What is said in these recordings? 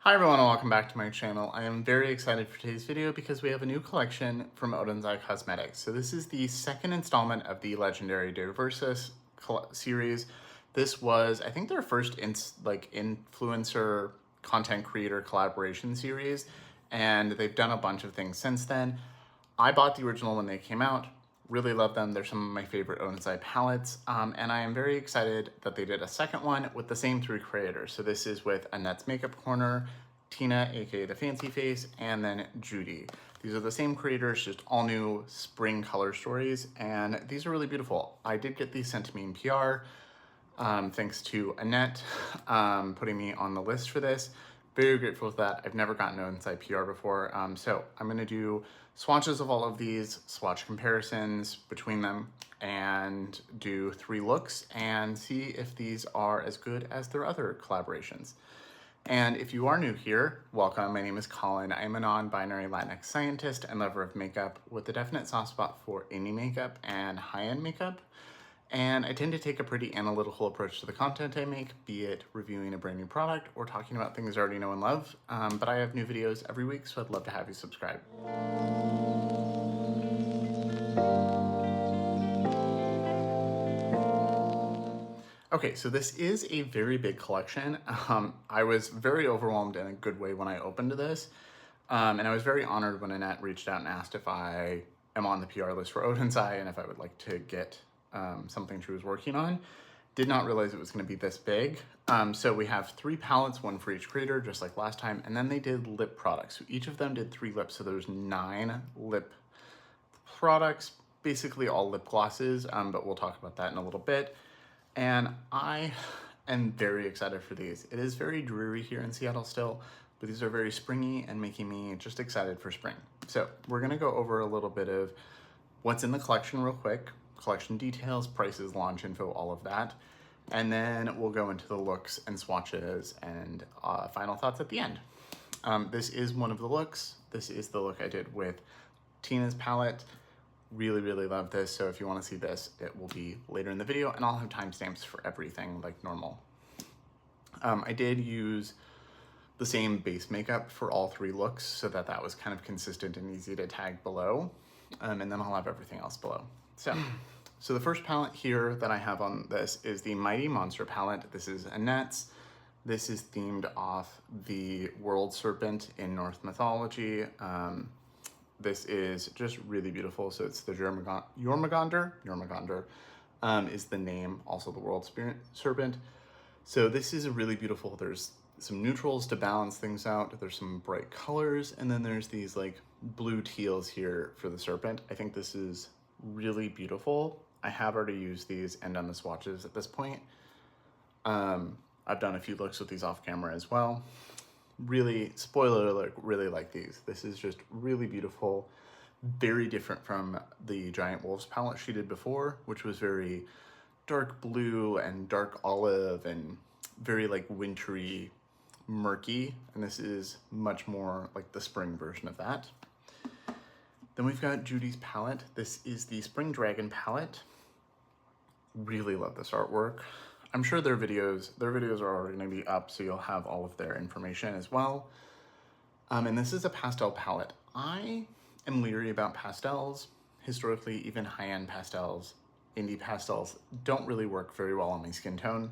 Hi everyone and welcome back to my channel. I am very excited for today's video because we have a new collection from Oden's Cosmetics. So this is the second installment of the legendary Diversa series. This was, I think, their first influencer content creator collaboration series, and they've done a bunch of things since then. I bought the original when they came out. Really love them. They're some of my favorite Oden's palettes, and I am very excited that they did a second one with the same three creators. So this is with Annette's Makeup Corner, Tina, aka the Fancy Face, and then Judy. These are the same creators, just all new spring color stories, and these are really beautiful. I did get these sent to me in PR, thanks to Annette putting me on the list for this. Very grateful for that. I've never gotten Oden's PR before, so I'm gonna do swatches of all of these, swatch comparisons between them, and do 3 looks and see if these are as good as their other collaborations. And if you are new here, welcome. My name is Colin. I am a non-binary Latinx scientist and lover of makeup with a definite soft spot for indie makeup and high-end makeup. And I tend to take a pretty analytical approach to the content I make, be it reviewing a brand new product or talking about things I already know and love. But I have new videos every week, so I'd love to have you subscribe. Okay, so this is a very big collection. I was very overwhelmed in a good way when I opened this. And I was very honored when Annette reached out and asked if I am on the PR list for Oden's and if I would like to get something she was working on. Did not realize it was going to be this big. So we have 3 palettes, one for each creator, just like last time. And then they did lip products. So each of them did 3 lips. So there's 9 lip products, basically all lip glosses, but we'll talk about that in a little bit. And I am very excited for these. It is very dreary here in Seattle still, but these are very springy and making me just excited for spring. So we're gonna go over a little bit of what's in the collection real quick, collection details, prices, launch info, all of that. And then we'll go into the looks and swatches and final thoughts at the end. This is one of the looks. This is the look I did with Tina's palette. Really, really love this. So if you want to see this, it will be later in the video, and I'll have timestamps for everything like normal. I did use the same base makeup for all 3 looks so that was kind of consistent and easy to tag below. And then I'll have everything else below. So the first palette here that I have on this is the Mighty Monster palette. This is Annette's. This is themed off the world serpent in Norse mythology. This is just really beautiful. So it's the Jormungandr is the name, also the world serpent. So this is really beautiful. There's some neutrals to balance things out. There's some bright colors, and then there's these like blue teals here for the serpent. I think this is really beautiful. I have already used these and done the swatches at this point. I've done a few looks with these off camera as well. Really, spoiler alert, really like these. This is just really beautiful, very different from the Giant Wolves palette she did before, which was very dark blue and dark olive and very like wintry, murky. And this is much more like the spring version of that. Then we've got Judy's palette. This is the Spring Dragon palette. Really love this artwork. I'm sure their videos are already gonna be up, so you'll have all of their information as well. And this is a pastel palette. I am leery about pastels. Historically, even high-end pastels, indie pastels, don't really work very well on my skin tone.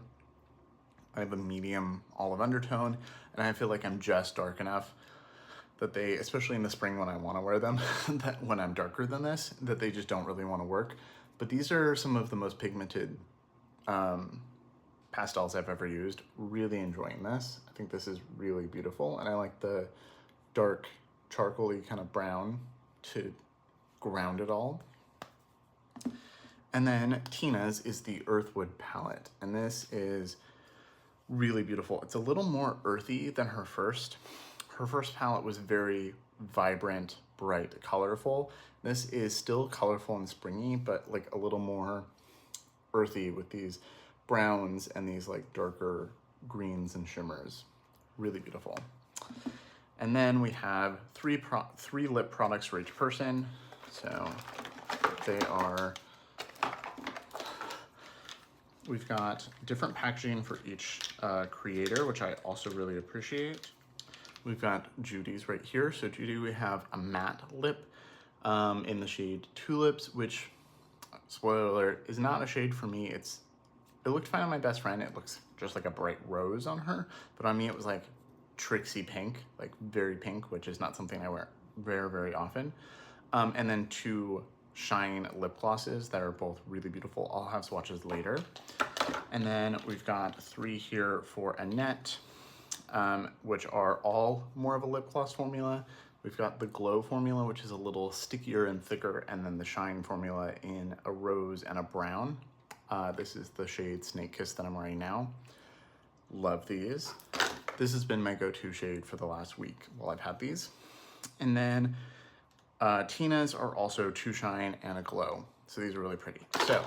I have a medium olive undertone, and I feel like I'm just dark enough that they, especially in the spring when I wanna wear them, that when I'm darker than this, that they just don't really wanna work. But these are some of the most pigmented pastels I've ever used. Really enjoying this. I think this is really beautiful, and I like the dark charcoaly kind of brown to ground it all. And then Tina's is the Earthwood palette, and this is really beautiful. It's a little more earthy than her first. Her first palette was very vibrant, bright, colorful. This is still colorful and springy, but like a little more earthy with these browns and these like darker greens and shimmers. Really beautiful. And then we have 3 lip products for each person. So they are, we've got different packaging for each creator, which I also really appreciate. We've got Judy's right here. So Judy, we have a matte lip in the shade Tulips, which, spoiler alert, is not a shade for me. It looked fine on my best friend. It looks just like a bright rose on her, but on me it was like Trixie pink, like very pink, which is not something I wear very, very often. And then 2 Shine lip glosses that are both really beautiful. I'll have swatches later. And then we've got 3 here for Annette, which are all more of a lip gloss formula. We've got the Glow formula, which is a little stickier and thicker, and then the Shine formula in a rose and a brown. This is the shade Snake Kiss that I'm wearing now. Love these. This has been my go-to shade for the last week while I've had these. And then Tina's are also 2 Shine and a Glow. So these are really pretty. So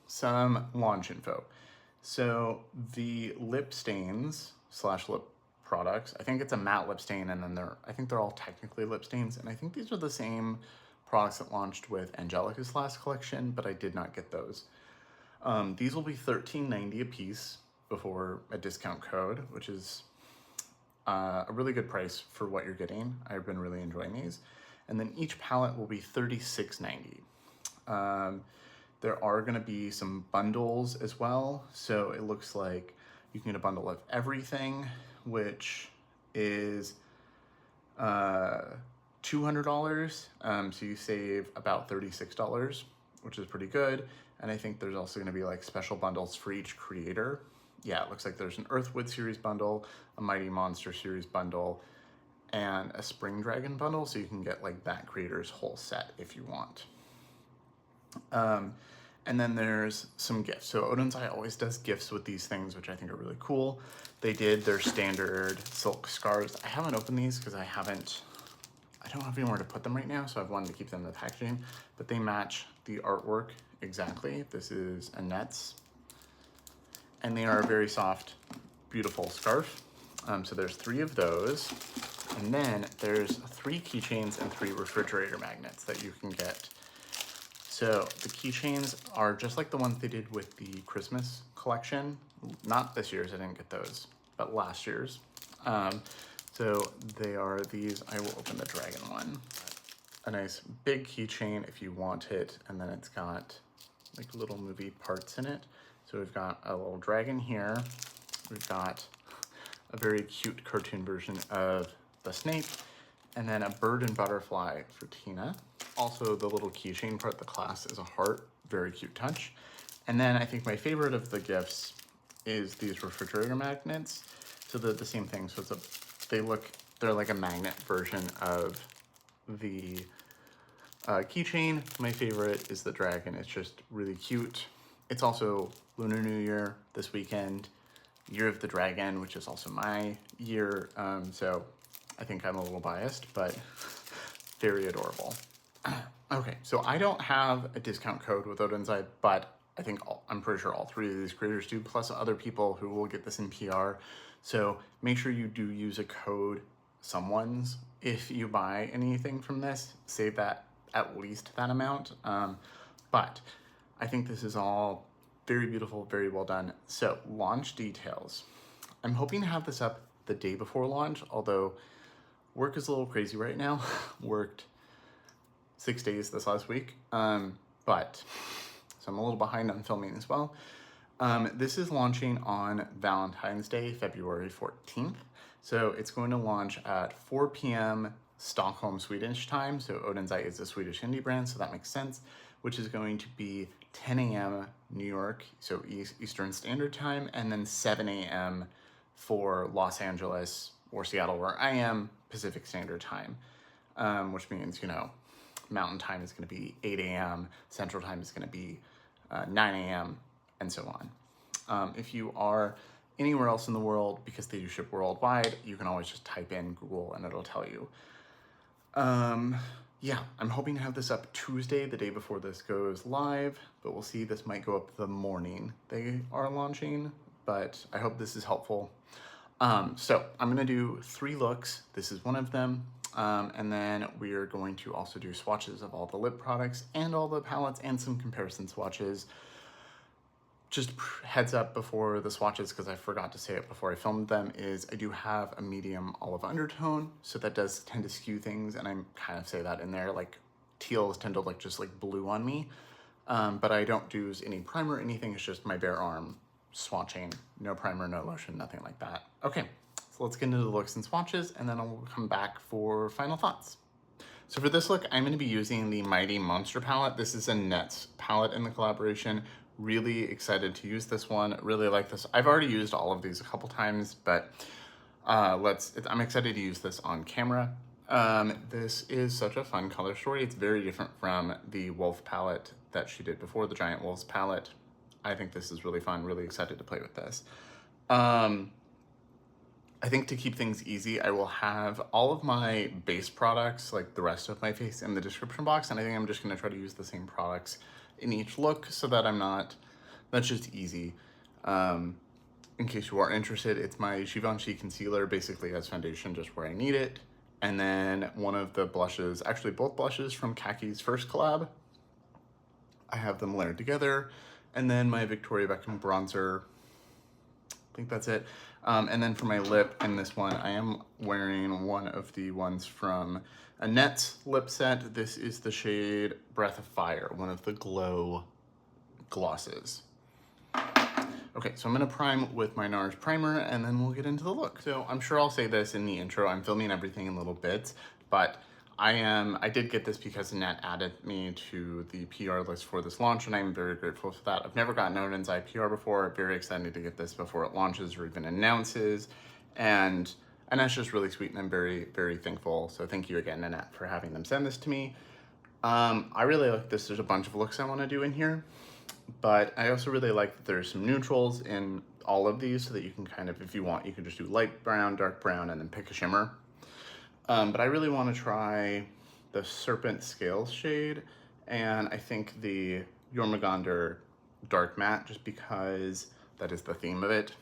some launch info. So the lip stains / lip products, I think it's a matte lip stain, and then I think they're all technically lip stains, and I think these are the same products that launched with Angelica's last collection, but I did not get those. These will be $13.90 a piece before a discount code, which is a really good price for what you're getting. I've been really enjoying these. And then each palette will be $36.90. There are gonna be some bundles as well. So it looks like you can get a bundle of everything, which is $200. So you save about $36, which is pretty good. And I think there's also gonna be like special bundles for each creator. Yeah, it looks like there's an Earthwood series bundle, a Mighty Monster series bundle, and a Spring Dragon bundle, so you can get like that creator's whole set if you want. And then there's some gifts. So Oden's Eye always does gifts with these things, which I think are really cool. They did their standard silk scarves. I haven't opened these because I don't have anywhere to put them right now, so I've wanted to keep them in the packaging, but they match the artwork exactly. This is Annette's, and they are a very soft, beautiful scarf. So there's 3 of those. And then there's 3 keychains and 3 refrigerator magnets that you can get. So the keychains are just like the ones they did with the Christmas collection. Not this year's, I didn't get those, but last year's. So they are these. I will open the dragon one. A nice big keychain if you want it, and then it's got like little movie parts in it. So we've got a little dragon here. We've got a very cute cartoon version of the snake, and then a bird and butterfly for Tina. Also the little keychain part, the clasp is a heart, very cute touch. And then I think my favorite of the gifts is these refrigerator magnets. So they're the same thing. So they're like a magnet version of the keychain. My favorite is the dragon. It's just really cute. It's also Lunar New Year this weekend, Year of the Dragon, which is also my year. So I think I'm a little biased, but very adorable. Okay, so I don't have a discount code with Oden's Eye, but I'm pretty sure all 3 of these creators do, plus other people who will get this in PR. So make sure you do use a code someone's if you buy anything from this. Save that, at least that amount. But I think this is all very beautiful, very well done. So launch details. I'm hoping to have this up the day before launch, although work is a little crazy right now. Worked 6 days this last week, so I'm a little behind on filming as well. This is launching on Valentine's Day, February 14th. So it's going to launch at 4 p.m. Stockholm, Swedish time. So Oden's Eye is a Swedish indie brand, so that makes sense, which is going to be 10 a.m. New York, so Eastern Standard Time, and then 7 a.m. for Los Angeles or Seattle, where I am, Pacific Standard Time, which means, Mountain Time is going to be 8 a.m., Central Time is going to be 9 a.m., and so on. If you are anywhere else in the world, because they do ship worldwide, you can always just type in Google and it'll tell you. Yeah, I'm hoping to have this up Tuesday, the day before this goes live, but we'll see. This might go up the morning they are launching, but I hope this is helpful. So I'm gonna do 3 looks. This is one of them. And then we are going to also do swatches of all the lip products and all the palettes and some comparison swatches just heads up before the swatches, because I forgot to say it before I filmed them, is I do have a medium olive undertone, so that does tend to skew things, and I kind of say that in there, like teals tend to look just like blue on me, but I don't do any primer or anything. It's just my bare arm swatching, no primer, no lotion, nothing like that. Okay, so let's get into the looks and swatches, and then I'll come back for final thoughts. So for this look, I'm going to be using the Mighty Monster palette. This is a Nets palette in the collaboration. Really excited to use this one. Really like this. I've already used all of these a couple times, but I'm excited to use this on camera. This is such a fun color story. It's very different from the Wolf palette that she did before, the Giant Wolves palette. I think this is really fun. Really excited to play with this. I think to keep things easy, I will have all of my base products, like the rest of my face, in the description box, and I think I'm just gonna try to use the same products in each look so that that's just easy. In case you are interested, it's my Givenchy concealer, basically as foundation just where I need it. And then one of the blushes, actually both blushes from Kaki's first collab. I have them layered together. And then my Victoria Beckham bronzer, I think that's it. And then for my lip, in this one, I am wearing one of the ones from a Nets lip set. This is the shade Breath of Fire, one of the glow glosses. Okay, so I'm gonna prime with my NARS primer, and then we'll get into the look. So I'm sure I'll say this in the intro, I'm filming everything in little bits, but I did get this because Annette added me to the PR list for this launch, and I'm very grateful for that. I've never gotten Oden's PR before. Very excited to get this before it launches or even announces, and that's just really sweet, and I'm very, very thankful. So thank you again, Annette, for having them send this to me. I really like this. There's a bunch of looks I want to do in here, but I also really like that there's some neutrals in all of these, so that you can kind of, if you want, you can just do light brown, dark brown, and then pick a shimmer. But I really want to try the Serpent Scales shade, and I think the Jormungandr Dark Matte, just because that is the theme of it.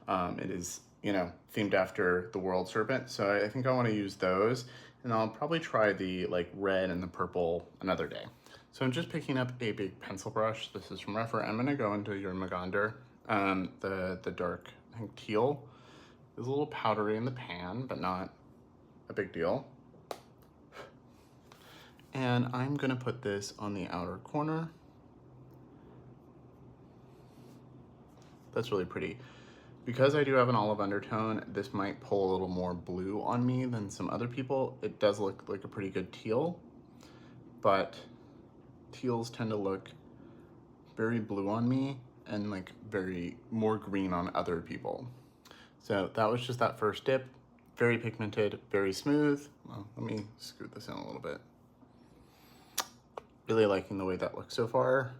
It is, you know, themed after the world serpent, so I think I want to use those, and I'll probably try the like red and the purple another day. So I'm just picking up a big pencil brush. This is from Refer. I'm going to go into Jormungandr. The dark, I think teal is a little powdery in the pan, but not a big deal. And I'm gonna put this on the outer corner. That's really pretty. Because I do have an olive undertone, this might pull a little more blue on me than some other people. It does look like a pretty good teal, but teals tend to look very blue on me and like very more green on other people. So that was just that first dip. Very pigmented, very smooth. Well, let me scoot this in a little bit. Really liking the way that looks so far.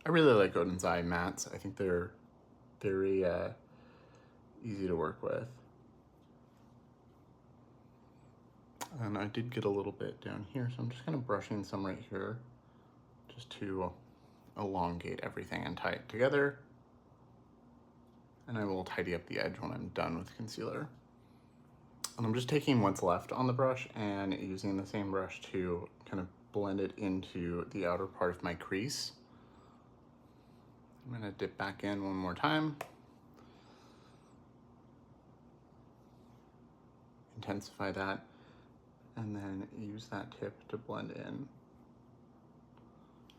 I really like Oden's Eye mattes. I think they're very easy to work with. And I did get a little bit down here, so I'm just kind of brushing some right here just to elongate everything and tie it together. And I will tidy up the edge when I'm done with concealer. And I'm just taking what's left on the brush and using the same brush to kind of blend it into the outer part of my crease. I'm gonna dip back in one more time. Intensify that, and then use that tip to blend in. I'm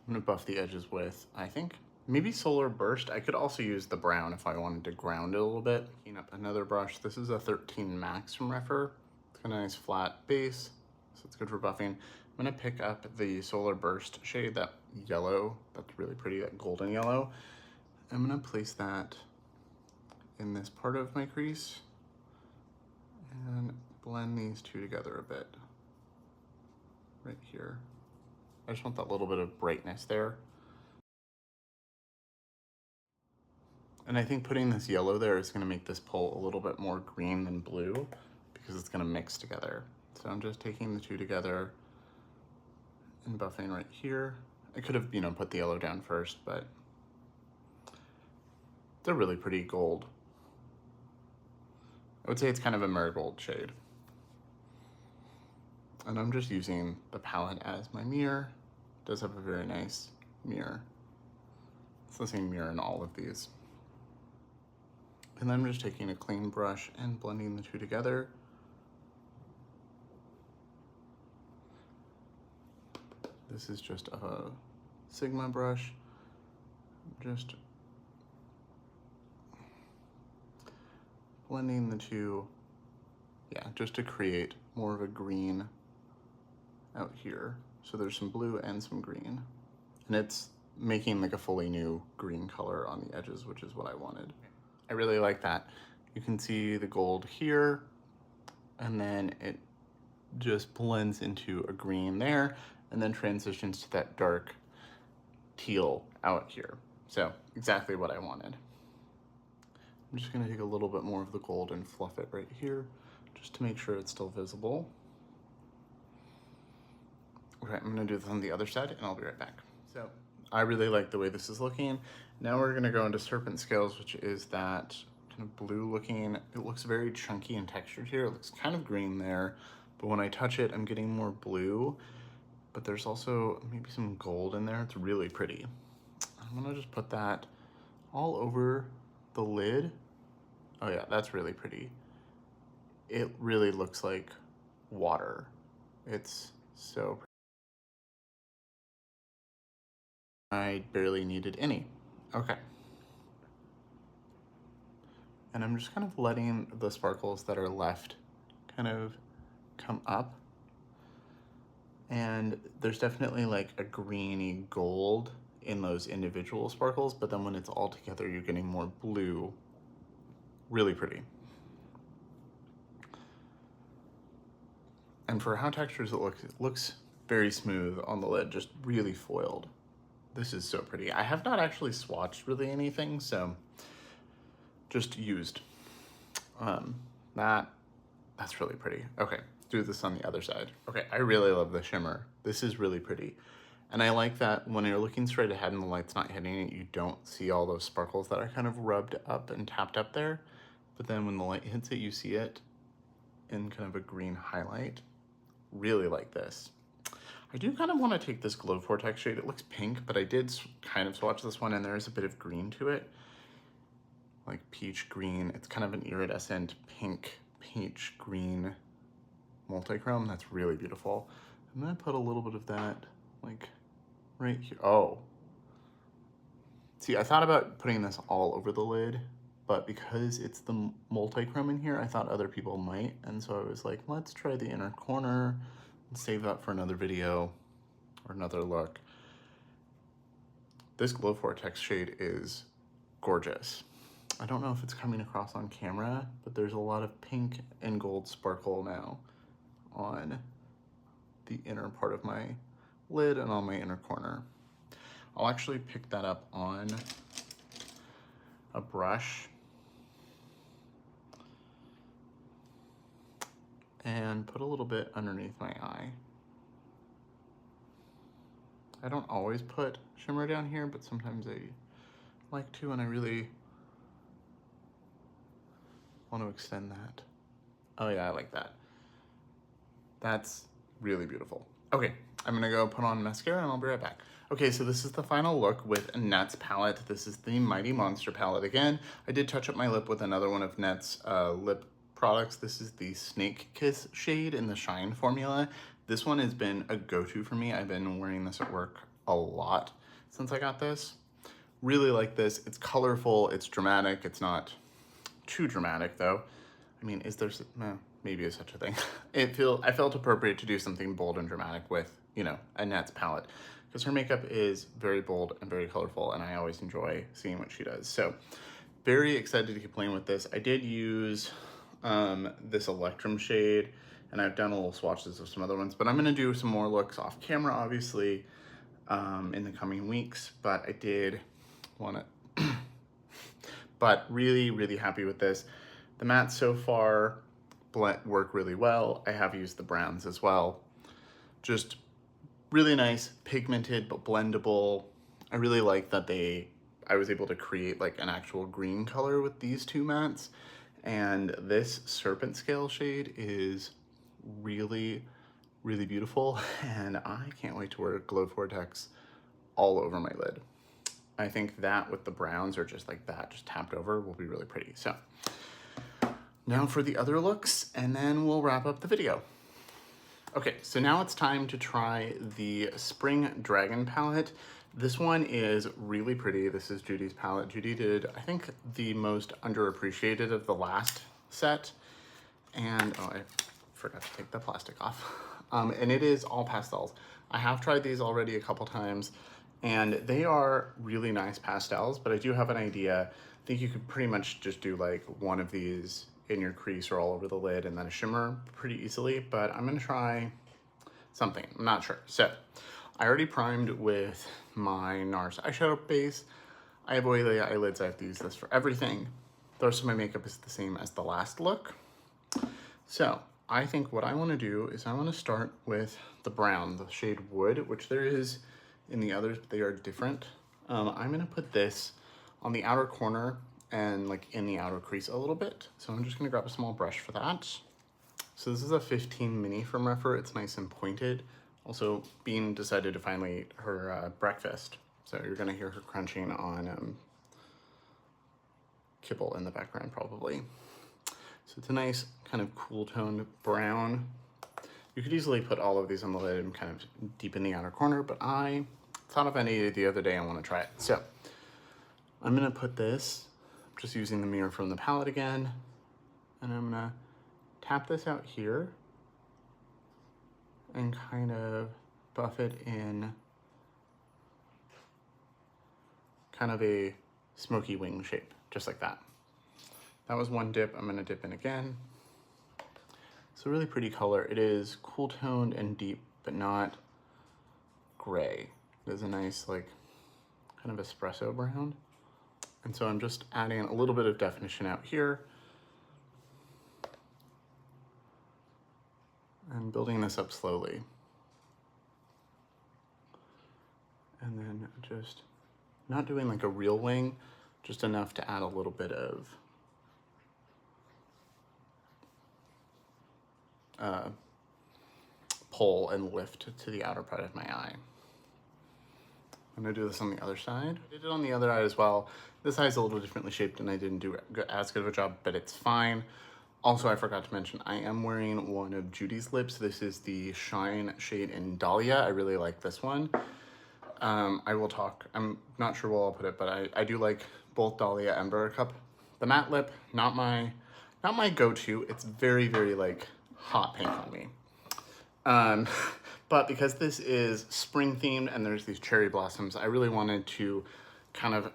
gonna buff the edges with, I think, maybe Solar Burst. I could also use the brown if I wanted to ground it a little bit. Picking up another brush. This is a 13 Max from Refer. It's got a nice flat base, so it's good for buffing. I'm gonna pick up the Solar Burst shade, that yellow, that's really pretty, that golden yellow. I'm gonna place that in this part of my crease and blend these two together a bit right here. I just want that little bit of brightness there. And I think putting this yellow there is gonna make this pull a little bit more green than blue because it's gonna mix together. So I'm just taking the two together and buffing right here. I could have, put the yellow down first, but it's a really pretty gold. I would say it's kind of a marigold shade. And I'm just using the palette as my mirror. It does have a very nice mirror. It's the same mirror in all of these. And then I'm just taking a clean brush and blending the two together. This is just a Sigma brush. Just blending the two, yeah, just to create more of a green out here. So there's some blue and some green. And it's making like a fully new green color on the edges, which is what I wanted. I really like that. You can see the gold here, and then it just blends into a green there, and then transitions to that dark teal out here. So exactly what I wanted. I'm just gonna take a little bit more of the gold and fluff it right here, just to make sure it's still visible. Okay, I'm gonna do this on the other side and I'll be right back. So I really like the way this is looking. Now we're gonna go into serpent scales, which is that kind of blue looking. It looks very chunky and textured here. It looks kind of green there, but when I touch it, I'm getting more blue, but there's also maybe some gold in there. It's really pretty. I'm gonna just put that all over the lid. Oh yeah, that's really pretty. It really looks like water. It's so pretty. I barely needed any. Okay. And I'm just kind of letting the sparkles that are left kind of come up. And there's definitely like a greeny gold in those individual sparkles, but then when it's all together, you're getting more blue. Really pretty. And for how textures it looks very smooth on the lid, just really foiled. This is so pretty. I have not actually swatched really anything, so just used. That's really pretty. Okay, do this on the other side. Okay, I really love the shimmer. This is really pretty. And I like that when you're looking straight ahead and the light's not hitting it, you don't see all those sparkles that are kind of rubbed up and tapped up there. But then when the light hits it, you see it in kind of a green highlight. Really like this. I do kind of want to take this Glow Vortex shade. It looks pink, but I did kind of swatch this one and there's a bit of green to it. Like peach green. It's kind of an iridescent pink, peach green multi-chrome. That's really beautiful. I'm gonna put a little bit of that like right here. Oh. See, I thought about putting this all over the lid, but because it's the multi-chrome in here, I thought other people might. And so I was like, let's try the inner corner and save that for another video or another look. This Glow Vortex shade is gorgeous. I don't know if it's coming across on camera, but there's a lot of pink and gold sparkle now on the inner part of my lid and on my inner corner. I'll actually pick that up on a brush and put a little bit underneath my eye. I don't always put shimmer down here, but sometimes I like to, and I really want to extend that. Oh yeah, I like that. That's really beautiful. Okay, I'm gonna go put on mascara and I'll be right back. Okay, so this is the final look with Net's palette. This is the Mighty Monster palette again. I did touch up my lip with another one of Net's lip products. This is the Snake Kiss shade in the Shine formula. This one has been a go-to for me. I've been wearing this at work a lot since I got this. Really like this. It's colorful, it's dramatic. It's not too dramatic though. I mean, is there, maybe is such a thing. I felt appropriate to do something bold and dramatic with, you know, Annette's palette, because her makeup is very bold and very colorful, and I always enjoy seeing what she does. So very excited to keep playing with this. I did use this Electrum shade, and I've done a little swatches of some other ones, but I'm gonna do some more looks off camera, obviously, in the coming weeks, but I did want to, but really, really happy with this. The mattes so far work really well. I have used the browns as well. Just really nice, pigmented, but blendable. I really like that I was able to create like an actual green color with these two mattes. And this Serpent Scale shade is really, really beautiful. And I can't wait to wear Glow Vortex all over my lid. I think that with the browns or just like that, just tapped over, will be really pretty. So now for the other looks, and then we'll wrap up the video. Okay, so now it's time to try the Spring Dragon palette. This one is really pretty. This is Judy's palette. Judy did, I think, the most underappreciated of the last set. And, oh, I forgot to take the plastic off. And it is all pastels. I have tried these already a couple times, and they are really nice pastels, but I do have an idea. I think you could pretty much just do like one of these in your crease or all over the lid and then a shimmer pretty easily, but I'm gonna try something, I'm not sure. So I already primed with my NARS eyeshadow base. I have oily eyelids, I have to use this for everything. The rest of my makeup is the same as the last look. So I think what I wanna do is I wanna start with the brown, the shade Wood, which there is in the others, but they are different. I'm gonna put this on the outer corner and like in the outer crease a little bit. So I'm just gonna grab a small brush for that. So this is a 15 mini from Refer. It's nice and pointed. Also, Bean decided to finally eat her breakfast. So you're gonna hear her crunching on kibble in the background probably. So it's a nice kind of cool toned brown. You could easily put all of these on the lid and kind of deep in the outer corner, but I thought of any the other day, I wanna try it. So I'm gonna put this, just using the mirror from the palette again, and I'm gonna tap this out here and kind of buff it in kind of a smoky wing shape, just like that. That was one dip. I'm gonna dip in again. It's a really pretty color. It is cool toned and deep, but not gray. There's a nice like kind of espresso brown. And so I'm just adding a little bit of definition out here and building this up slowly. And then just not doing like a real wing, just enough to add a little bit of pull and lift to the outer part of my eye. I'm gonna do this on the other side. I did it on the other eye as well. This eye is a little differently shaped and I didn't do as good of a job, but it's fine. Also, I forgot to mention, I am wearing one of Judy's lips. This is the Shine shade in Dahlia. I really like this one. I will talk, I'm not sure where I'll put it, but I do like both Dahlia and Buttercup. The matte lip, not my go-to. It's very, very like hot pink on me. But because this is spring themed and there's these cherry blossoms, I really wanted to kind of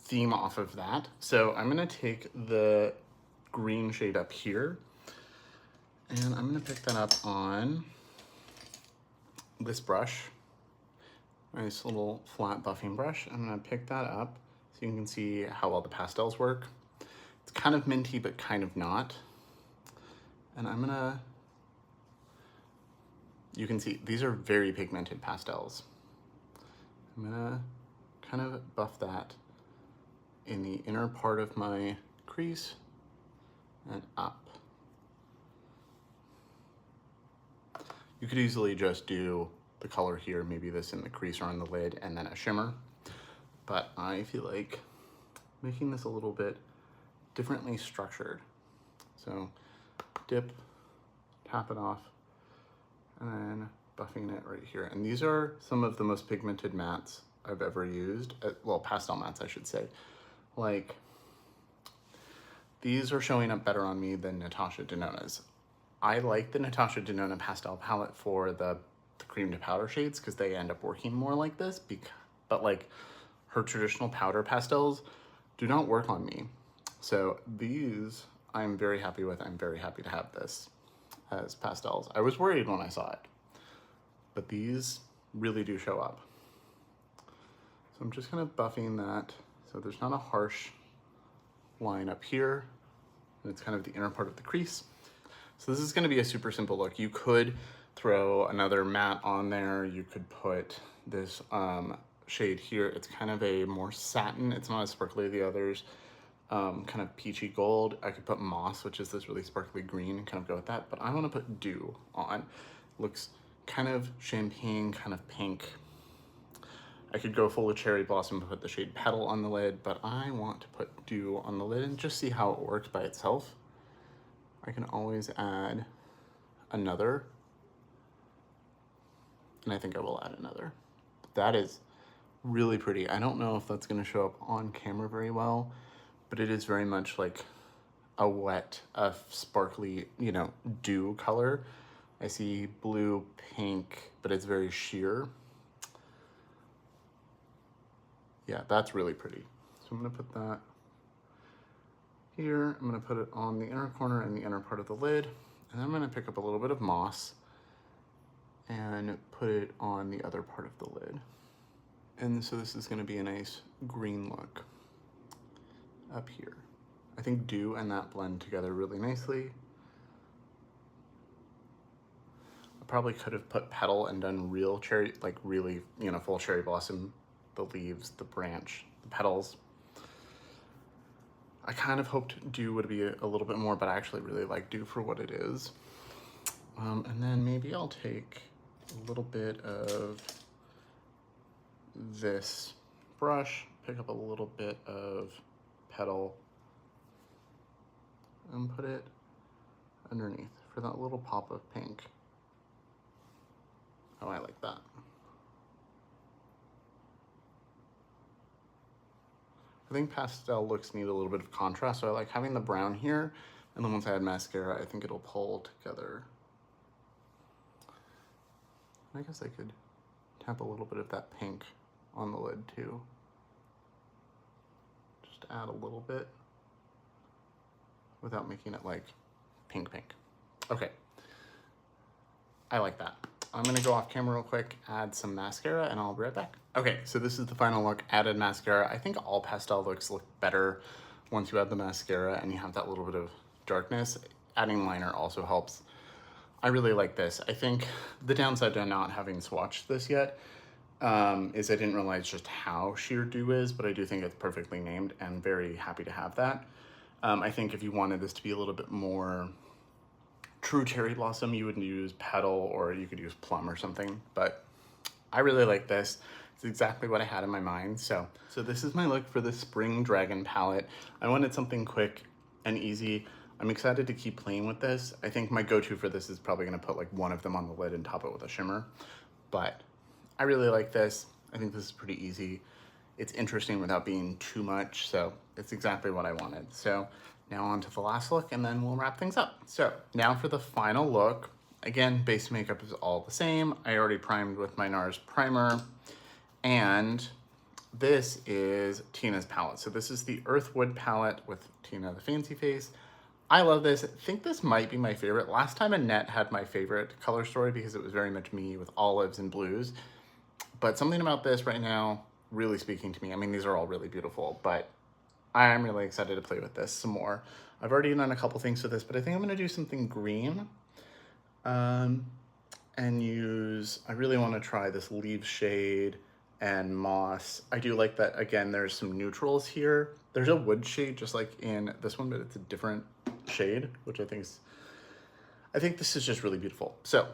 theme off of that. So I'm gonna take the green shade up here and I'm gonna pick that up on this brush, nice little flat buffing brush. I'm gonna pick that up so you can see how well the pastels work. It's kind of minty, but kind of not. And I'm gonna, you can see these are very pigmented pastels. I'm gonna kind of buff that in the inner part of my crease and up. You could easily just do the color here, maybe this in the crease or on the lid, and then a shimmer. But I feel like making this a little bit differently structured. So dip, tap it off, and then buffing it right here. And these are some of the most pigmented mattes I've ever used. Well, pastel mattes, I should say. Like, these are showing up better on me than Natasha Denona's. I like the Natasha Denona pastel palette for the cream to powder shades because they end up working more like this, but like her traditional powder pastels do not work on me. So these I'm very happy with. I'm very happy to have this as pastels. I was worried when I saw it, but these really do show up. So I'm just kind of buffing that so there's not a harsh line up here, and it's kind of the inner part of the crease. So this is gonna be a super simple look. You could throw another matte on there. You could put this shade here. It's kind of a more satin. It's not as sparkly as the others. Kind of peachy gold. I could put moss, which is this really sparkly green, and kind of go with that. But I want to put dew on. Looks kind of champagne, kind of pink. I could go full of cherry blossom and put the shade Petal on the lid, but I want to put Dew on the lid and just see how it works by itself. I can always add another, and I think I will add another. That is really pretty. I don't know if that's gonna show up on camera very well, but it is very much like a wet, sparkly, you know, dew color. I see blue, pink, but it's very sheer. Yeah, that's really pretty. So I'm gonna put that here. I'm gonna put it on the inner corner and the inner part of the lid. And then I'm gonna pick up a little bit of moss and put it on the other part of the lid. And so this is gonna be a nice green look up here. I think Dew and that blend together really nicely. I probably could have put Petal and done real cherry, like really, you know, full cherry blossom, the leaves, the branch, the petals. I kind of hoped Dew would be a little bit more, but I actually really like Dew for what it is. And then maybe I'll take a little bit of this brush, pick up a little bit of Petal, and put it underneath for that little pop of pink. Oh, I like that. I think pastel looks need a little bit of contrast, so I like having the brown here, and then once I add mascara, I think it'll pull together. I guess I could tap a little bit of that pink on the lid too. Just add a little bit without making it like pink. Okay, I like that. I'm gonna go off camera real quick, add some mascara, and I'll be right back. Okay, so this is the final look, added mascara. I think all pastel looks look better once you add the mascara and you have that little bit of darkness. Adding liner also helps. I really like this. I think the downside to not having swatched this yet is I didn't realize just how sheer Dew is, but I do think it's perfectly named and very happy to have that. I think if you wanted this to be a little bit more true cherry blossom, you would use Petal or you could use Plum or something, but I really like this. It's exactly what I had in my mind. So this is my look for the Spring Dragon palette. I wanted something quick and easy. I'm excited to keep playing with this. I think my go-to for this is probably gonna put like one of them on the lid and top it with a shimmer, but I really like this. I think this is pretty easy. It's interesting without being too much, so it's exactly what I wanted. So now on to the last look and then we'll wrap things up. So now for the final look. Again, base makeup is all the same. I already primed with my NARS primer, and this is Tina's palette. So this is the Earthwood palette with Tina the Fancy Face. I love this. I think this might be my favorite. Last time Annette had my favorite color story because it was very much me with olives and blues. But something about this right now really speaking to me. I mean, these are all really beautiful, but I'm really excited to play with this some more. I've already done a couple things with this, but I think I'm gonna do something green and I really wanna try this leaf shade and moss. I do like that, again, there's some neutrals here. There's a wood shade just like in this one, but it's a different shade, which I think this is just really beautiful. So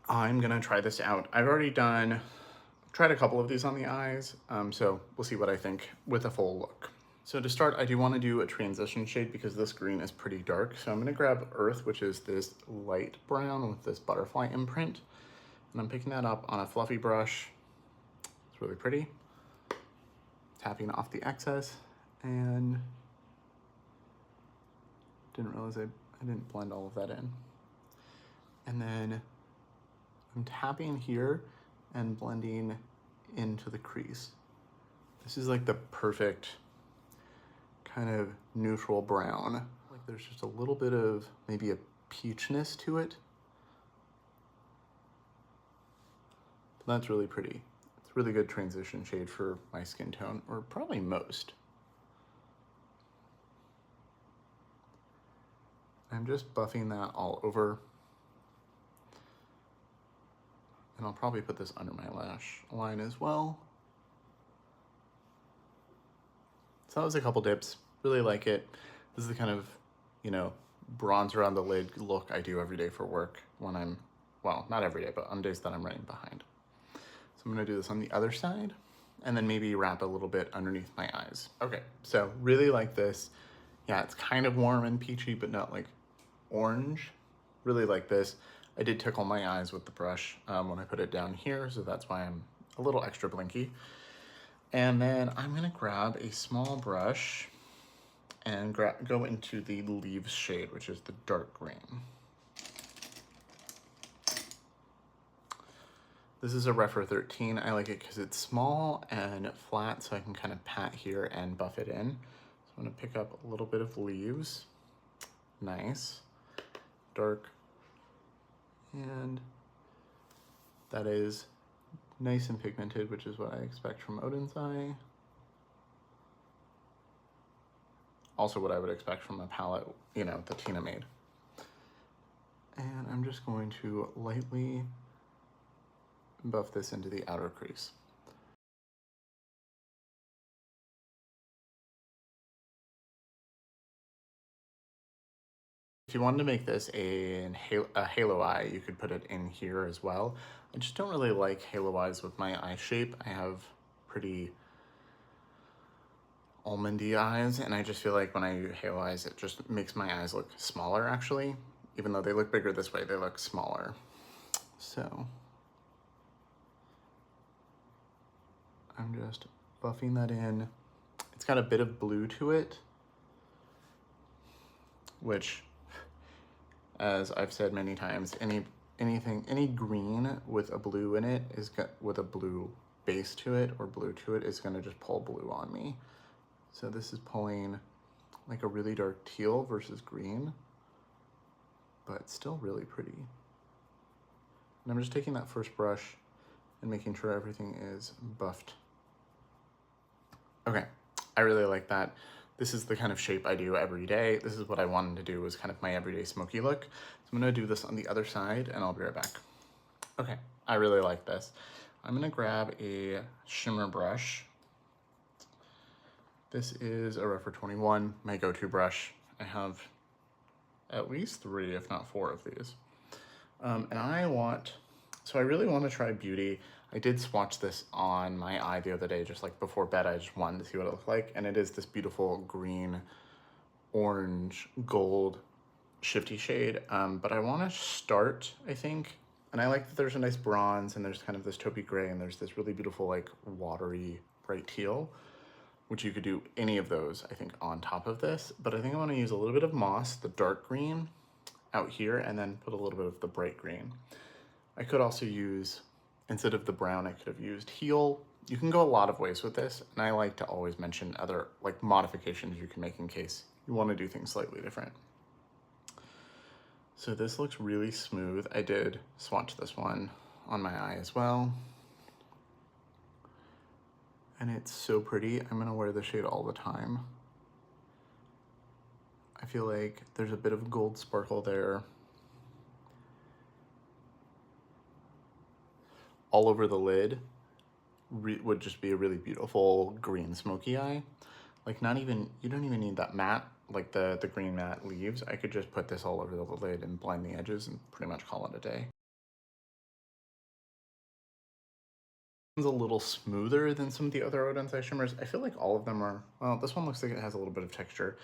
I'm gonna try this out. I've already tried a couple of these on the eyes, so we'll see what I think with a full look. So to start, I do want to do a transition shade because this green is pretty dark. So I'm going to grab Earth, which is this light brown with this butterfly imprint. And I'm picking that up on a fluffy brush. It's really pretty. Tapping off the excess, and didn't realize I didn't blend all of that in. And then I'm tapping here and blending into the crease. This is like the perfect kind of neutral brown. Like there's just a little bit of maybe a peachness to it. That's really pretty. It's a really good transition shade for my skin tone, or probably most. I'm just buffing that all over. And I'll probably put this under my lash line as well. So that was a couple dips. Really like it. This is the kind of, you know, bronze around the lid look I do every day for work when I'm, well, not every day, but on days that I'm running behind. So I'm gonna do this on the other side. and then maybe wrap a little bit underneath my eyes. Okay, so really like this. Yeah, it's kind of warm and peachy, but not like orange. Really like this. I did tickle my eyes with the brush when I put it down here, so that's why I'm a little extra blinky. And then I'm gonna grab a small brush and go into the Leaves shade, which is the dark green. This is a Refer 13. I like it because it's small and flat, so I can kind of pat here and buff it in. So I'm gonna pick up a little bit of Leaves. Nice. Dark. And that is nice and pigmented, which is what I expect from Oden's eye. Also what I would expect from a palette, you know, that Tina made. And I'm just going to lightly buff this into the outer crease. If you wanted to make this a halo eye, you could put it in here as well. I just don't really like halo eyes with my eye shape. I have pretty almondy eyes, and I just feel like when I do halo eyes, it just makes my eyes look smaller actually. Even though they look bigger this way, they look smaller. So I'm just buffing that in. It's got a bit of blue to it, which, as I've said many times, any green with a blue in it with a blue base to it or blue to it is gonna just pull blue on me. So this is pulling like a really dark teal versus green, but still really pretty. And I'm just taking that first brush and making sure everything is buffed. Okay, I really like that. This is the kind of shape I do every day. This is what I wanted to do, was kind of my everyday smoky look. So I'm gonna do this on the other side and I'll be right back. Okay, I really like this. I'm gonna grab a shimmer brush. This is a Refer 21, my go-to brush. I have at least 3, if not 4 of these. So I really want to try Beauty. I did swatch this on my eye the other day, just like before bed. I just wanted to see what it looked like. And it is this beautiful green, orange, gold, shifty shade. But I want to start, I think, and I like that there's a nice bronze and there's kind of this taupey gray and there's this really beautiful like watery bright teal, which you could do any of those, I think, on top of this. But I think I want to use a little bit of moss, the dark green, out here, and then put a little bit of the bright green. I could also use, instead of the brown, I could have used teal. You can go a lot of ways with this, and I like to always mention other like modifications you can make in case you want to do things slightly different. So this looks really smooth. I did swatch this one on my eye as well. And it's so pretty. I'm gonna wear the shade all the time. I feel like there's a bit of gold sparkle there. All over the lid would just be a really beautiful green smoky eye. Like you don't even need that matte, like the green matte leaves. I could just put this all over the lid and blend the edges and pretty much call it a day. It's a little smoother than some of the other Oden's eye shimmers. I feel like all of them are, well, this one looks like it has a little bit of texture,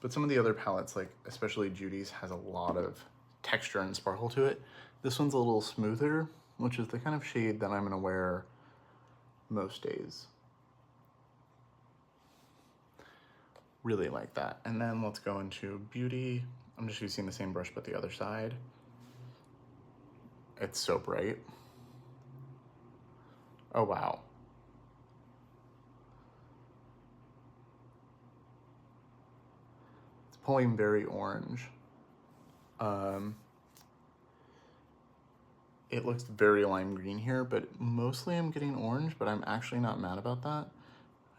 but some of the other palettes, like especially Judy's, has a lot of texture and sparkle to it. This one's a little smoother, which is the kind of shade that I'm gonna wear most days. Really like that. And then let's go into Beauty. I'm just using the same brush, but the other side. It's so bright. Oh, wow. It's pulling very orange. It looks very lime green here, but mostly I'm getting orange, but I'm actually not mad about that.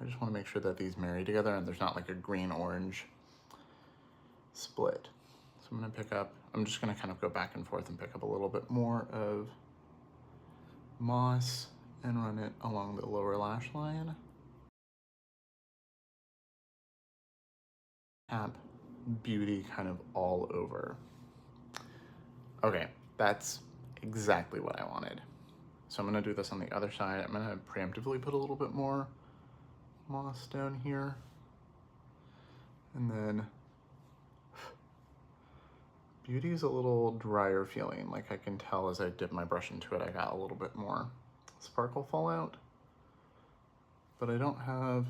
I just want to make sure that these marry together and there's not like a green-orange split. So I'm gonna I'm just gonna kind of go back and forth and pick up a little bit more of moss and run it along the lower lash line. Tap Beauty kind of all over. Okay, that's exactly what I wanted. So I'm gonna do this on the other side. I'm gonna preemptively put a little bit more moss down here. And then Beauty is a little drier feeling. Like I can tell as I dip my brush into it, I got a little bit more sparkle fallout. But I don't have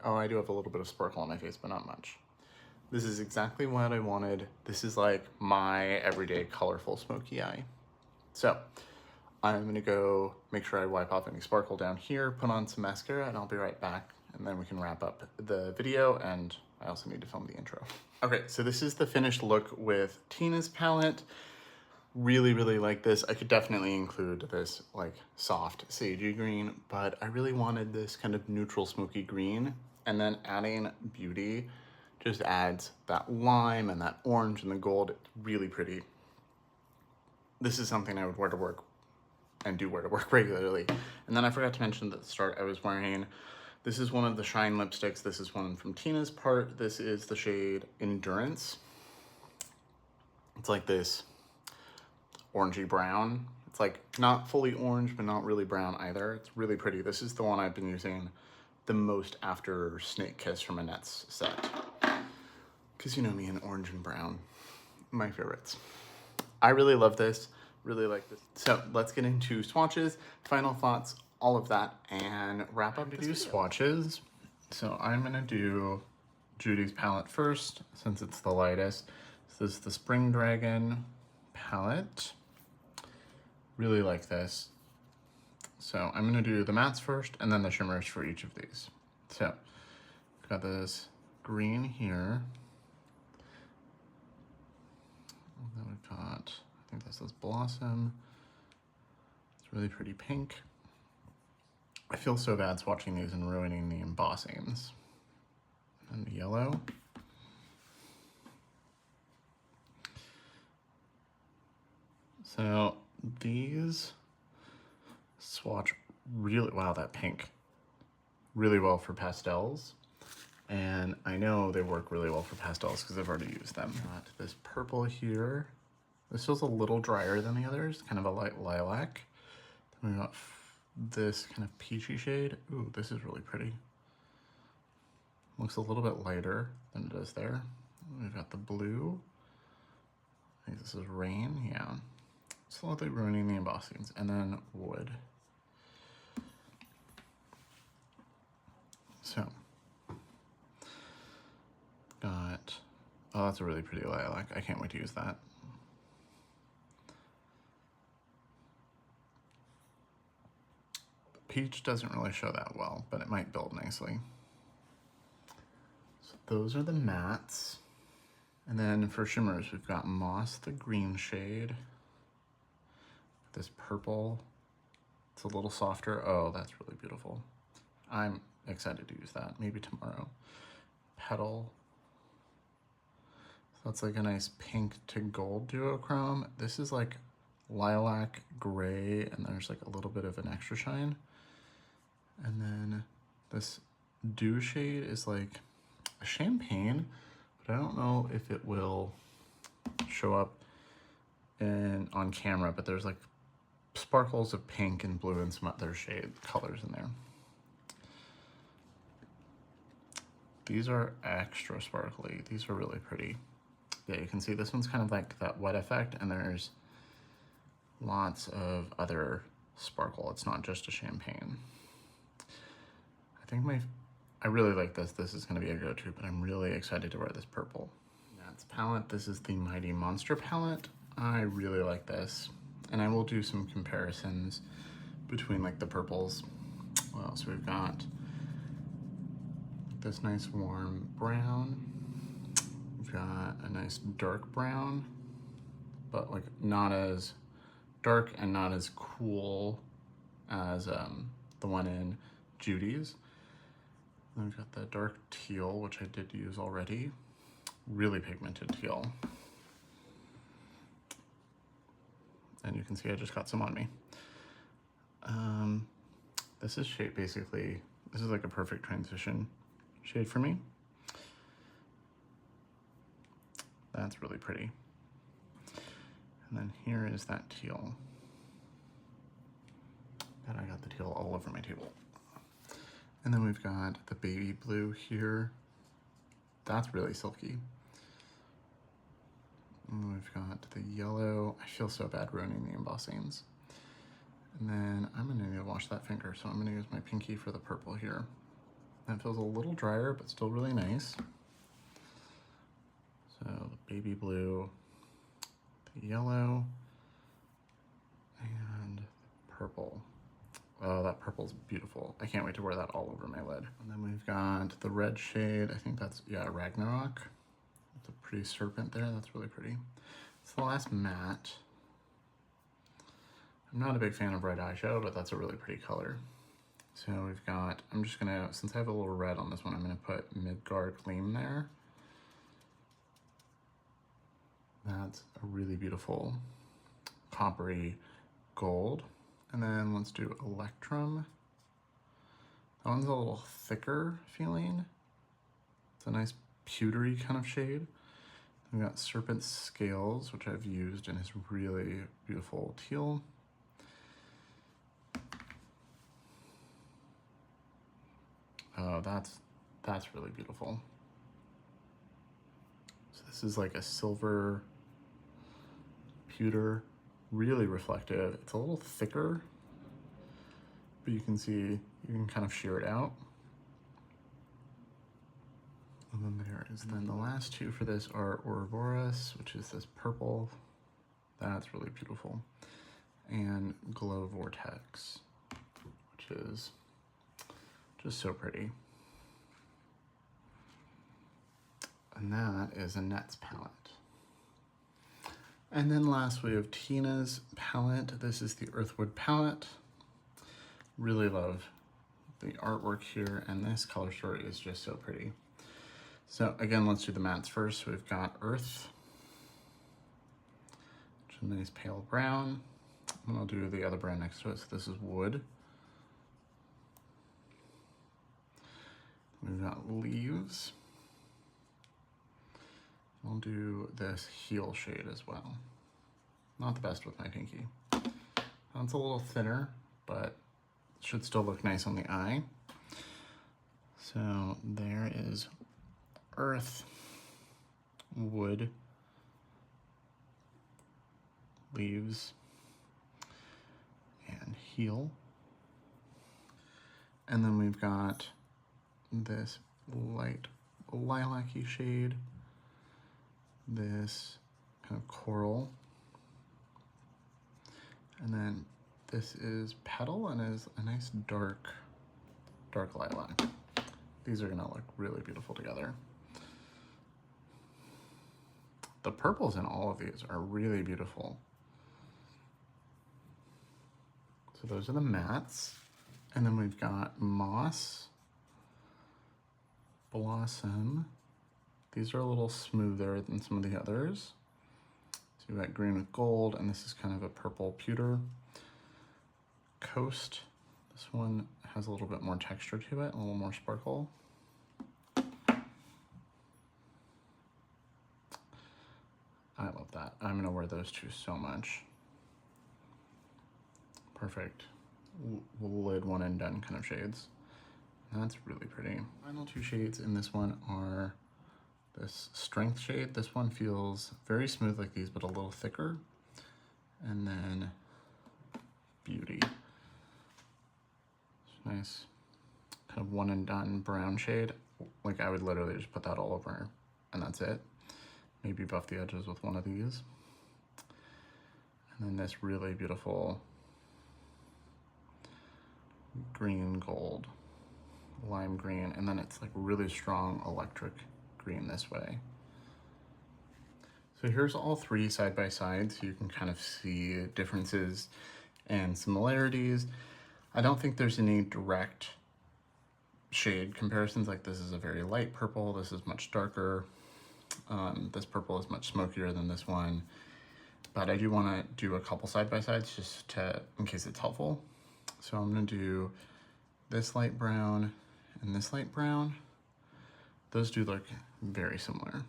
oh, I do have a little bit of sparkle on my face, but not much. This is exactly what I wanted. This is like my everyday colorful smoky eye. So I'm gonna go make sure I wipe off any sparkle down here, put on some mascara, and I'll be right back. And then we can wrap up the video, and I also need to film the intro. Okay, so this is the finished look with Tina's palette. Really, really like this. I could definitely include this like soft sagey green, but I really wanted this kind of neutral smoky green, and then adding Beauty just adds that lime and that orange and the gold. It's really pretty. This is something I would wear to work and do wear to work regularly. And then I forgot to mention at the start, I was wearing, this is one of the Shine lipsticks. This is one from Tina's part. This is the shade Endurance. It's like this orangey brown. It's like not fully orange, but not really brown either. It's really pretty. This is the one I've been using the most after Snake Kiss from Annette's set. Because you know me, in orange and brown, my favorites. I really love this, really like this. So let's get into swatches, final thoughts, all of that, and wrap up to do swatches. So I'm gonna do Judy's palette first, since it's the lightest. This is the Spring Dragon palette. Really like this. So I'm gonna do the mattes first, and then the shimmers for each of these. So, got this green here. Then we've got, I think this is Blossom. It's really pretty pink. I feel so bad swatching these and ruining the embossings. And the yellow. So these swatch really, wow, that pink, really well for pastels. And I know they work really well for pastels because I've already used them. Got this purple here. This feels a little drier than the others, kind of a light lilac. Then we got this kind of peachy shade. Ooh, this is really pretty. Looks a little bit lighter than it does there. We've got the blue. I think this is Rain, yeah. Slowly ruining the embossings. And then Wood. So. Got, oh, that's a really pretty lilac. I can't wait to use that. Peach doesn't really show that well, but it might build nicely. So those are the mattes. And then for shimmers, we've got Moss, the green shade. This purple, it's a little softer. Oh, that's really beautiful. I'm excited to use that, maybe tomorrow. Petal. That's like a nice pink to gold duochrome. This is like lilac gray, and there's like a little bit of an extra shine. And then this dew shade is like a champagne, but I don't know if it will show up on camera, but there's like sparkles of pink and blue and some other shade colors in there. These are extra sparkly. These are really pretty. Yeah, you can see this one's kind of like that wet effect, and there's lots of other sparkle. It's not just a champagne. I think I really like this. This is gonna be a go-to, but I'm really excited to wear this purple. That's palette. This is the Mighty Monster palette. I really like this, and I will do some comparisons between like the purples. What else we've got? This nice warm brown. We've got a nice dark brown, but like not as dark and not as cool as the one in Judy's. Then we've got the dark teal, which I did use already. Really pigmented teal. And you can see I just got some on me. This is shade basically, this is like a perfect transition shade for me. That's really pretty. And then here is that teal. God, I got the teal all over my table. And then we've got the baby blue here. That's really silky. And we've got the yellow. I feel so bad ruining the embossings. And then I'm gonna need to wash that finger, so I'm gonna use my pinky for the purple here. That feels a little drier, but still really nice. So the baby blue, the yellow, and the purple. Oh, that purple's beautiful. I can't wait to wear that all over my lid. And then we've got the red shade. I think that's, yeah, Ragnarok. With a pretty serpent there. That's really pretty. It's the last matte. I'm not a big fan of red eyeshadow, but that's a really pretty color. So we've got, I'm just gonna, since I have a little red on this one, I'm gonna put Midgard Gleam there. That's a really beautiful coppery gold. And then let's do Electrum. That one's a little thicker feeling. It's a nice pewtery kind of shade. We've got Serpent Scales, which I've used in this really beautiful teal. Oh, that's really beautiful. So this is like a silver pewter, really reflective. It's a little thicker, but you can see, you can kind of shear it out. And then there is, then the last two for this are Ouroboros, which is this purple. That's really beautiful. And Glow Vortex, which is just so pretty. And that is Annette's palette. And then last we have Tina's palette. This is the Earthwood palette. Really love the artwork here, and this color story is just so pretty. So again, let's do the mattes first. We've got Earth, which is a nice pale brown. And I'll do the other brown next to it. So this is Wood. We've got Leaves. I'll do this Heel shade as well. Not the best with my pinky. That's a little thinner, but should still look nice on the eye. So there is Earth, Wood, Leaves, and Heel. And then we've got this light lilac-y shade, this kind of coral, and then this is Petal and is a nice dark lilac. These are gonna look really beautiful together. The purples in all of these are really beautiful. So those are the mattes. And then we've got Moss, Blossom. These are a little smoother than some of the others. So you've got green with gold, and this is kind of a purple pewter. Coast, this one has a little bit more texture to it, a little more sparkle. I love that. I'm gonna wear those two so much. Perfect. Lid one and done kind of shades. That's really pretty. Final two shades in this one are this Strength shade. This one feels very smooth like these, but a little thicker. And then Beauty. It's nice, kind of one and done brown shade. Like I would literally just put that all over and that's it. Maybe buff the edges with one of these. And then this really beautiful green gold, lime green, and then it's like really strong electric green this way. So here's all three side by side, so you can kind of see differences and similarities. I don't think there's any direct shade comparisons. Like this is a very light purple, this is much darker. This purple is much smokier than this one, but I do want to do a couple side by sides just to, in case it's helpful. So I'm going to do this light brown and this light brown. Those do look very similar.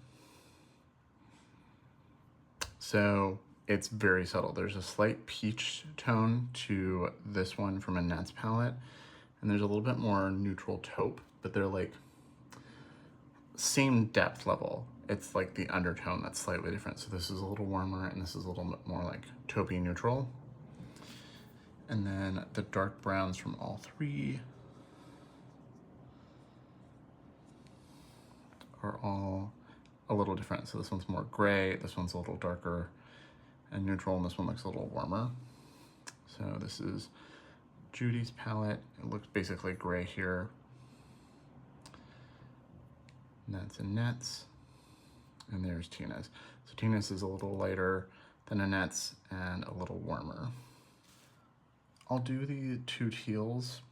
So it's very subtle. There's a slight peach tone to this one from Annette's palette, and there's a little bit more neutral taupe, but they're like same depth level. It's like the undertone that's slightly different. So this is a little warmer and this is a little bit more like taupey neutral. And then the dark browns from all three are all a little different. So this one's more gray, this one's a little darker and neutral, and this one looks a little warmer. So this is Judy's palette. It looks basically gray here. And that's Annette's. And there's Tina's. So Tina's is a little lighter than Annette's and a little warmer. I'll do the two teals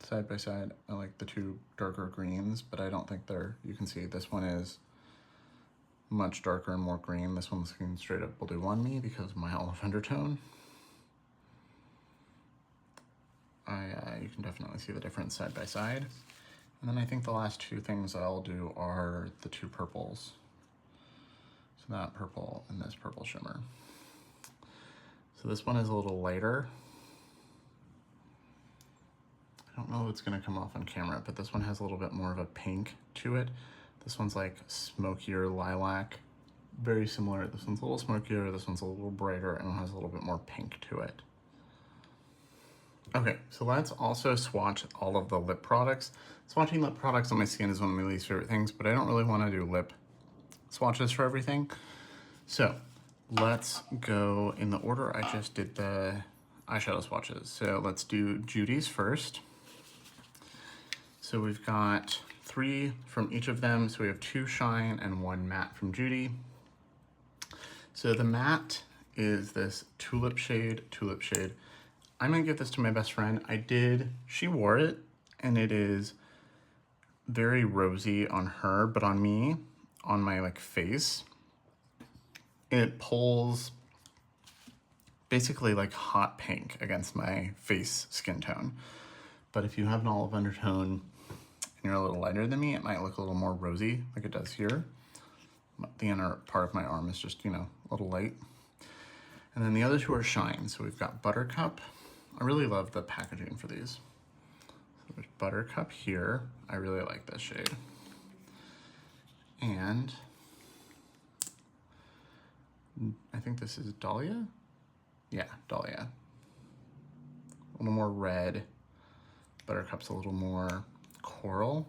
side by side. I like the two darker greens, but I don't think they're, you can see this one is much darker and more green. This one's looking straight up blue on me because of my olive undertone. You can definitely see the difference side by side. And then I think the last two things I'll do are the two purples. So that purple and this purple shimmer. So this one is a little lighter. I don't know if it's gonna come off on camera, but this one has a little bit more of a pink to it. This one's like smokier lilac, very similar. This one's a little smokier, this one's a little brighter, and it has a little bit more pink to it. Okay, so let's also swatch all of the lip products. Swatching lip products on my skin is one of my least favorite things, but I don't really want to do lip swatches for everything. So let's go in the order I just did the eyeshadow swatches. So let's do Judy's first. So we've got 3 from each of them. So we have 2 shine and 1 matte from Judy. So the matte is this tulip shade. I'm gonna give this to my best friend. She wore it, and it is very rosy on her, but on me, on my like face, it pulls basically like hot pink against my face skin tone. But if you have an olive undertone and you're a little lighter than me, it might look a little more rosy like it does here. The inner part of my arm is just, you know, a little light. And then the other 2 are shine. So we've got Buttercup. I really love the packaging for these. So there's Buttercup here. I really like this shade. And I think this is Dahlia? Yeah, Dahlia. A little more red. Buttercup's a little more coral.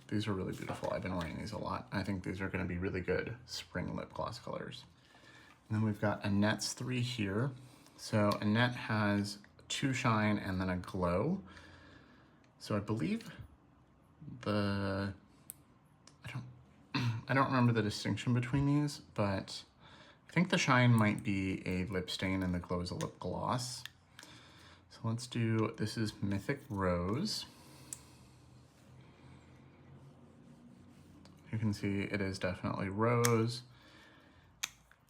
These are really beautiful. I've been wearing these a lot. I think these are gonna be really good spring lip gloss colors. And then we've got Annette's 3 here. So Annette has 2 shine and then a glow. So I believe I don't remember the distinction between these, but I think the shine might be a lip stain and the glow is a lip gloss. So let's do, this is Mythic Rose. You can see it is definitely rose,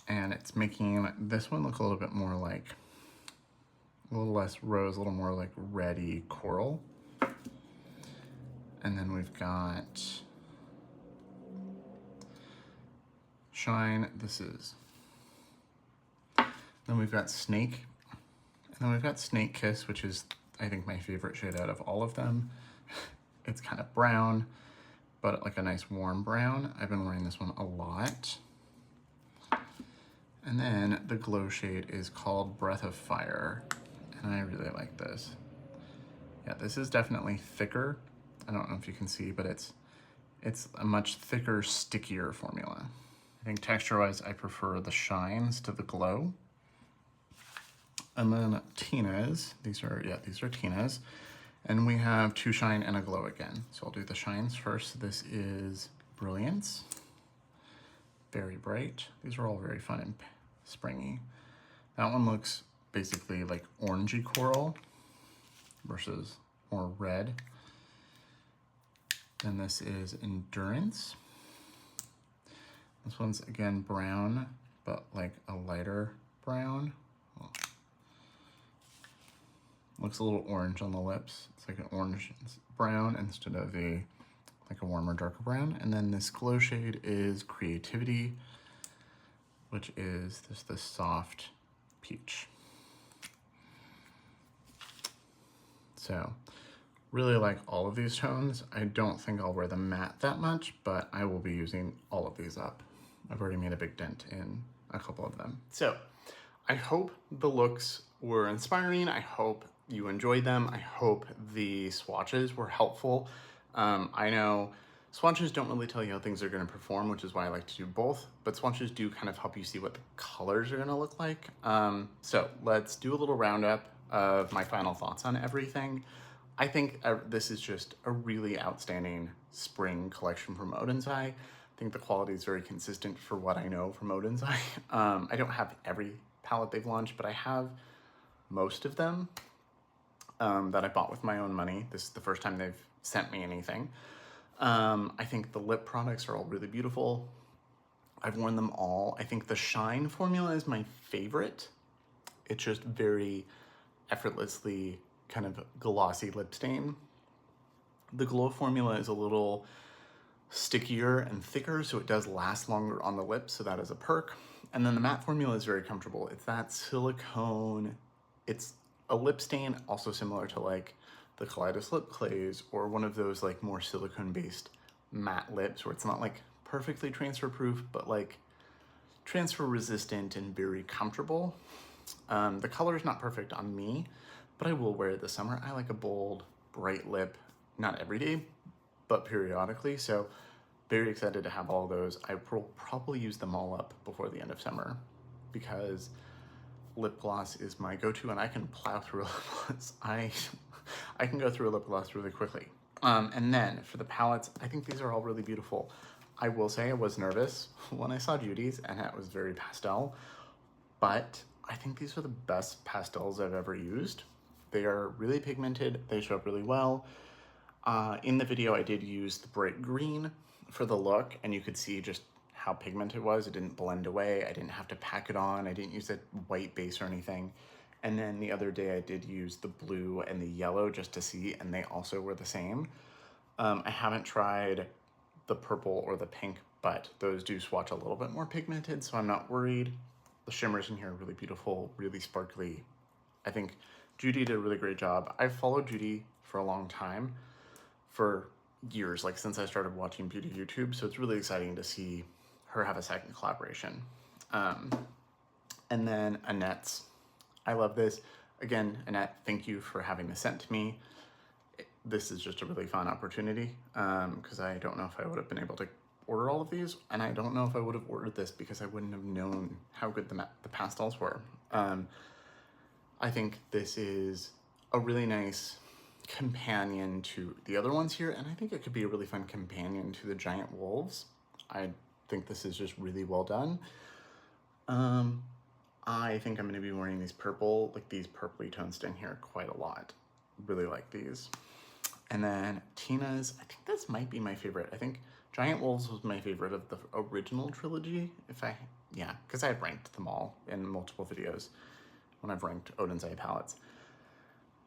and it's making this one look a little bit more like, a little less rose, a little more like reddy coral. And then we've got Shine, then we've got Snake, and then we've got Snake Kiss, which is, I think, my favorite shade out of all of them. It's kind of brown, but like a nice warm brown. I've been wearing this one a lot. And then the glow shade is called Breath of Fire, and I really like this. Yeah, this is definitely thicker. I don't know if you can see, but it's a much thicker, stickier formula. I think texture-wise, I prefer the shines to the glow. And then Tina's, these are Tina's. And we have 2 shine and a glow again. So I'll do the shines first. This is Brilliance, very bright. These are all very fun and springy. That one looks basically like orangey coral versus more red. Then this is Endurance. This one's again brown, but like a lighter brown. Oh. Looks a little orange on the lips. It's like an orange brown instead of like a warmer, darker brown. And then this glow shade is Creativity, which is just this soft Peach. So really like all of these tones. I don't think I'll wear the matte that much, but I will be using all of these up. I've already made a big dent in a couple of them. So I hope the looks were inspiring. I hope you enjoyed them. I hope the swatches were helpful. I know swatches don't really tell you how things are going to perform, which is why I like to do both, but swatches do kind of help you see what the colors are going to look like. So let's do a little roundup of my final thoughts on everything. I think this is just a really outstanding spring collection from Oden's Eye. I think the quality is very consistent for what I know from Oden's Eye. I don't have every palette they've launched, but I have most of them that I bought with my own money. This is the first time they've sent me anything. I think the lip products are all really beautiful. I've worn them all. I think the Shine formula is my favorite. It's just very effortlessly kind of glossy lip stain. The Glow formula is a little stickier and thicker, so it does last longer on the lips, so that is a perk. And then the matte formula is very comfortable. It's that silicone, it's a lip stain also similar to like the Kaleidos lip clays or one of those like more silicone-based matte lips where it's not like perfectly transfer proof, but like transfer resistant and very comfortable. The color is not perfect on me, but I will wear it this summer. I like a bold, bright lip, not every day, but periodically. So very excited to have all those. I will probably use them all up before the end of summer because lip gloss is my go-to and I can plow through a lip gloss. I can go through a lip gloss really quickly. And then for the palettes, I think these are all really beautiful. I will say I was nervous when I saw Judy's and it was very pastel, but I think these are the best pastels I've ever used. They are really pigmented, they show up really well. In the video, I did use the bright green for the look, and you could see just how pigmented it was. It didn't blend away, I didn't have to pack it on, I didn't use a white base or anything. And then the other day I did use the blue and the yellow just to see, and they also were the same. I haven't tried the purple or the pink, but those do swatch a little bit more pigmented, so I'm not worried. The shimmers in here are really beautiful, really sparkly. I think Judy did a really great job. I've followed Judy for a long time, for years, like since I started watching beauty YouTube, so it's really exciting to see her have a second collaboration. And then Annette's. I love this. Again, Annette, thank you for having this sent to me. This is just a really fun opportunity because I don't know if I would have been able to order all of these, and I don't know if I would have ordered this because I wouldn't have known how good the pastels were. I think this is a really nice companion to the other ones here, and I think it could be a really fun companion to the Giant Wolves. I think this is just really well done. I think I'm going to be wearing these purple, like these purpley tones in here quite a lot. Really like these. And then Tina's, I think this might be my favorite. I think Giant Wolves was my favorite of the original trilogy, because I've ranked them all in multiple videos when I've ranked Oden's Eye palettes.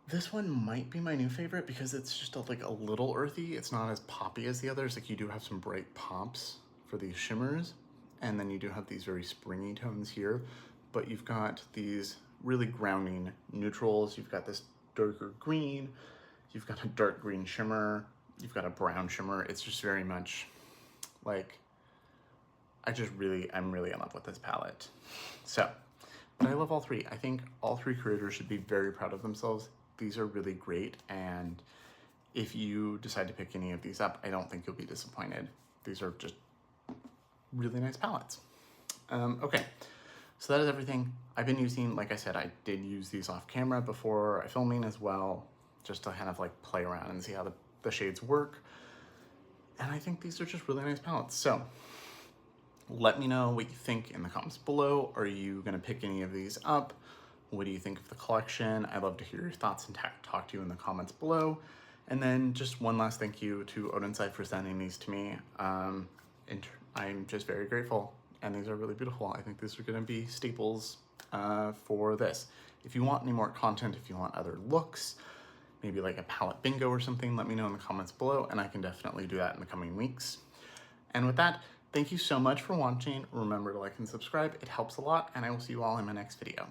This one might be my new favorite because it's just like a little earthy. It's not as poppy as the others. Like you do have some bright pops for these shimmers, and then you do have these very springy tones here, but you've got these really grounding neutrals. You've got this darker green, you've got a dark green shimmer, you've got a brown shimmer. It's just very much like, I'm really in love with this palette. So, but I love all three. I think all three creators should be very proud of themselves. These are really great, and if you decide to pick any of these up, I don't think you'll be disappointed. These are just really nice palettes. Okay, so that is everything. I've been using, like I said, I did use these off camera before filming as well, just to kind of like play around and see how the shades work. And I think these are just really nice palettes. So let me know what you think in the comments below. Are you gonna pick any of these up? What do you think of the collection? I'd love to hear your thoughts and talk to you in the comments below. And then just one last thank you to Oden's Eye for sending these to me. I'm just very grateful, and these are really beautiful. I think these are gonna be staples for this. If you want any more content, if you want other looks, maybe like a palette bingo or something, let me know in the comments below, and I can definitely do that in the coming weeks. And with that, thank you so much for watching. Remember to like and subscribe, it helps a lot, and I will see you all in my next video.